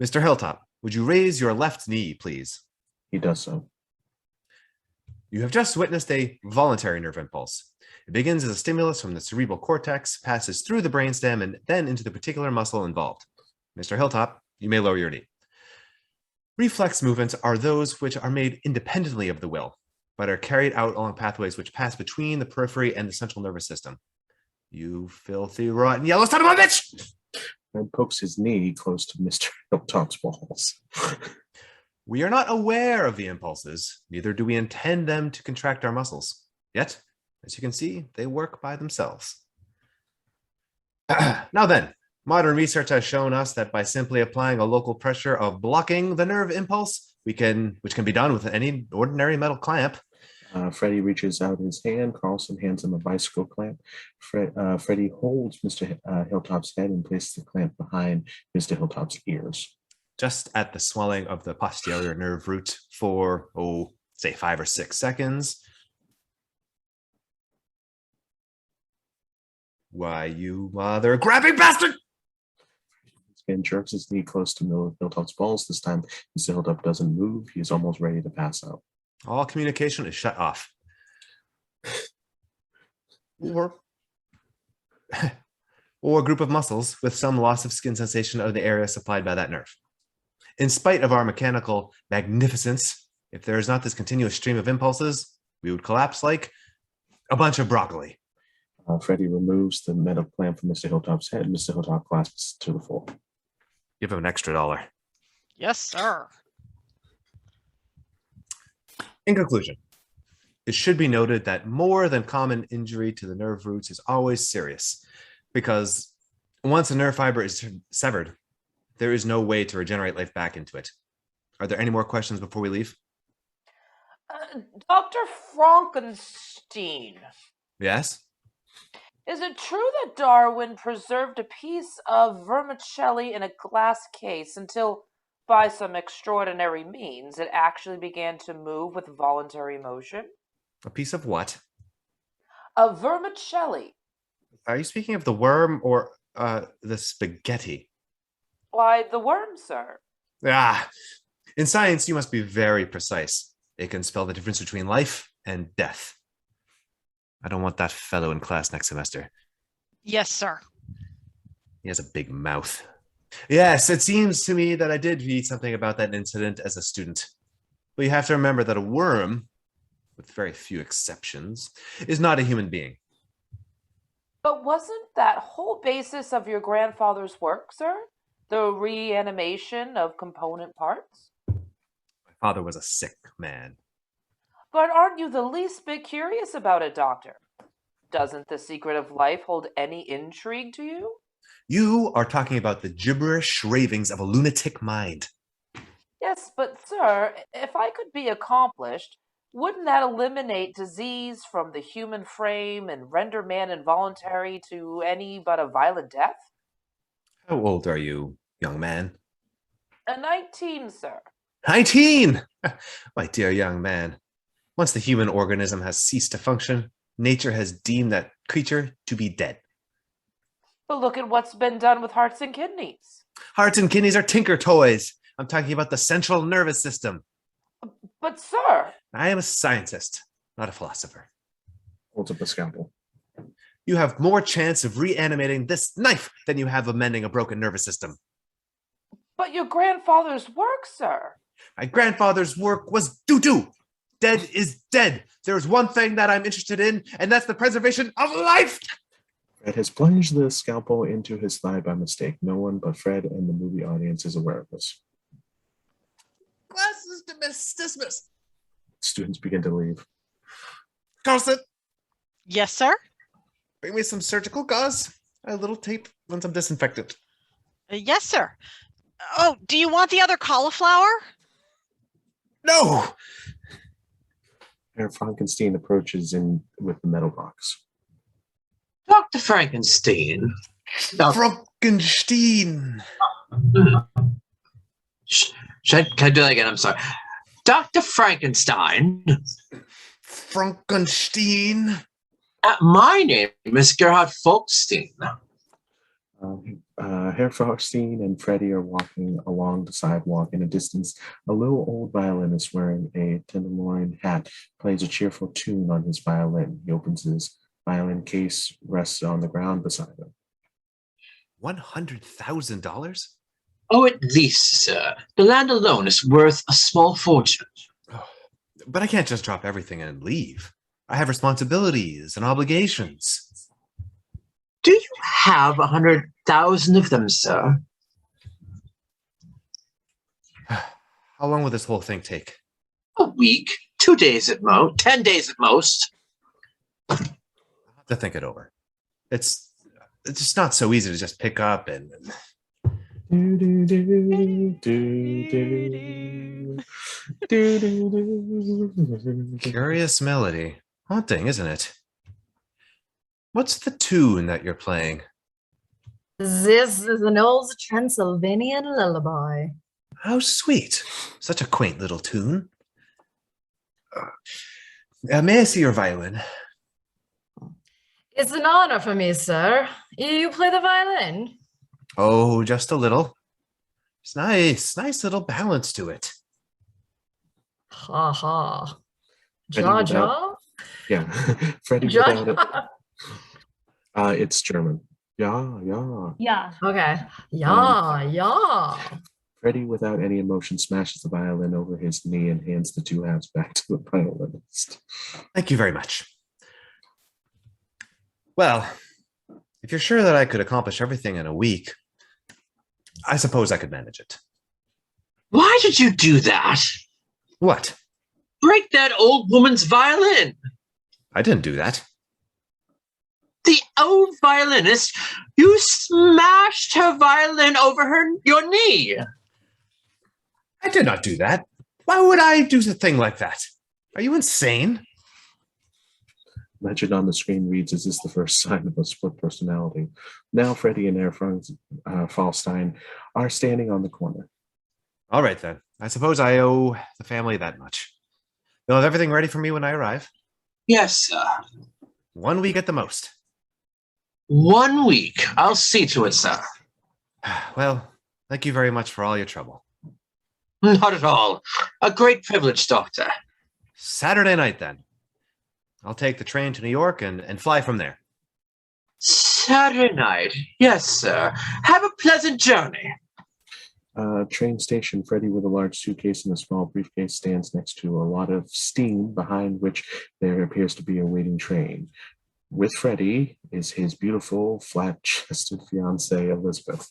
Mr. Hilltop, would you raise your left knee, please? He does so. You have just witnessed a voluntary nerve impulse. It begins as a stimulus from the cerebral cortex, passes through the brainstem, and then into the particular muscle involved. Mr. Hilltop, you may lower your knee. Reflex movements are those which are made independently of the will, but are carried out along pathways which pass between the periphery and the central nervous system. You filthy, rotten, yellow son of a bitch! And pokes his knee close to Mr. Hilltop's balls. We are not aware of the impulses, neither do we intend them to contract our muscles. Yet, as you can see, they work by themselves. Now then, modern research has shown us that by simply applying a local pressure of blocking the nerve impulse, which can be done with any ordinary metal clamp. Freddie reaches out his hand. Carlson hands him a bicycle clamp. Freddie holds Mr. Hilltop's head and places the clamp behind Mr. Hilltop's ears. Just at the swelling of the posterior nerve root for, say 5 or 6 seconds. Why, you mother-grabbing bastard! And jerks his knee close to Hilltop's balls. This time, Mr. Hilltop doesn't move. He's almost ready to pass out. All communication is shut off. Or a group of muscles with some loss of skin sensation of the area supplied by that nerve. In spite of our mechanical magnificence, if there is not this continuous stream of impulses, we would collapse like a bunch of broccoli. Freddie removes the metal clamp from Mr. Hilltop's head. Mr. Hilltop clasps to the floor. Give him an extra $1. Yes, sir. In conclusion, it should be noted that more than common injury to the nerve roots is always serious, because once a nerve fiber is severed, there is no way to regenerate life back into it. Are there any more questions before we leave? Dr. Frankenstein. Yes? Is it true that Darwin preserved a piece of vermicelli in a glass case until, by some extraordinary means, it actually began to move with voluntary motion? A piece of what? A vermicelli. Are you speaking of the worm or the spaghetti? Why, the worm, sir. In science, you must be very precise. It can spell the difference between life and death. I don't want that fellow in class next semester. Yes, sir. He has a big mouth. Yes, it seems to me that I did read something about that incident as a student. But you have to remember that a worm, with very few exceptions, is not a human being. But wasn't that whole basis of your grandfather's work, sir? The reanimation of component parts? My father was a sick man. But aren't you the least bit curious about it, Doctor? Doesn't the secret of life hold any intrigue to you? You are talking about the gibberish ravings of a lunatic mind. Yes, but sir, if I could be accomplished, wouldn't that eliminate disease from the human frame and render man involuntary to any but a violent death? How old are you, young man? 19, sir. 19! My dear young man, once the human organism has ceased to function, nature has deemed that creature to be dead. But look at what's been done with hearts and kidneys. Hearts and kidneys are tinker toys. I'm talking about the central nervous system. But sir... I am a scientist, not a philosopher. Holds up a scalpel. You have more chance of reanimating this knife than you have of mending a broken nervous system. But your grandfather's work, sir. My grandfather's work was doo-doo. Dead is dead. There's one thing that I'm interested in, and that's the preservation of life. Fred has plunged the scalpel into his thigh by mistake. No one but Fred and the movie audience is aware of this. Class is dismissed. Students begin to leave. Carlson, Yes, sir. bring me some surgical gauze, a little tape, and some disinfectant. Yes, sir. Oh, do you want the other cauliflower? No! Herr Frankenstein approaches in with the metal box. Dr. Frankenstein. Frankenstein. Can I do that again? I'm sorry. Dr. Frankenstein. Frankenstein. My name is Gerhard Folkstein. Herr Frostein and Freddie are walking along the sidewalk. In a distance, a little old violinist wearing a tenderloin hat plays a cheerful tune on his violin. He opens his violin case, rests on the ground beside him. $100,000? Oh, at least, sir. The land alone is worth a small fortune. Oh, but I can't just drop everything and leave. I have responsibilities and obligations. Do you have 100,000 of them, sir? How long will this whole thing take? A week, 2 days at most, 10 days at most. I'll have to think it over. It's just not so easy to just pick up and... Curious melody. Haunting, isn't it? What's the tune that you're playing? This is an old Transylvanian lullaby. How sweet. Such a quaint little tune. May I see your violin? It's an honor for me, sir. You play the violin? Oh, just a little. It's nice little balance to it. Ha ha. Freddie Jaw without- jaw? Yeah, Freddie Jaw without it. It's German. Yeah, yeah. Yeah. Okay. Yeah, yeah. Freddie, without any emotion, smashes the violin over his knee and hands the two halves back to the violinist. Thank you very much. Well, if you're sure that I could accomplish everything in a week, I suppose I could manage it. Why did you do that? What? Break that old woman's violin. I didn't do that. The old violinist, you smashed her violin over your knee. I did not do that. Why would I do a thing like that? Are you insane? Legend on the screen reads, "Is this the first sign of a split personality?" Now Freddie and Herr Fallstein are standing on the corner. All right, then. I suppose I owe the family that much. They'll have everything ready for me when I arrive. Yes, sir. 1 week at the most. 1 week. I'll see to it, sir. Well, thank you very much for all your trouble. Not at all. A great privilege, Doctor. Saturday night, then. I'll take the train to New York and fly from there. Saturday night. Yes, sir. Have a pleasant journey. Train station. Freddie, with a large suitcase and a small briefcase, stands next to a lot of steam, behind which there appears to be a waiting train. With Freddie is his beautiful, flat-chested fiancée, Elizabeth.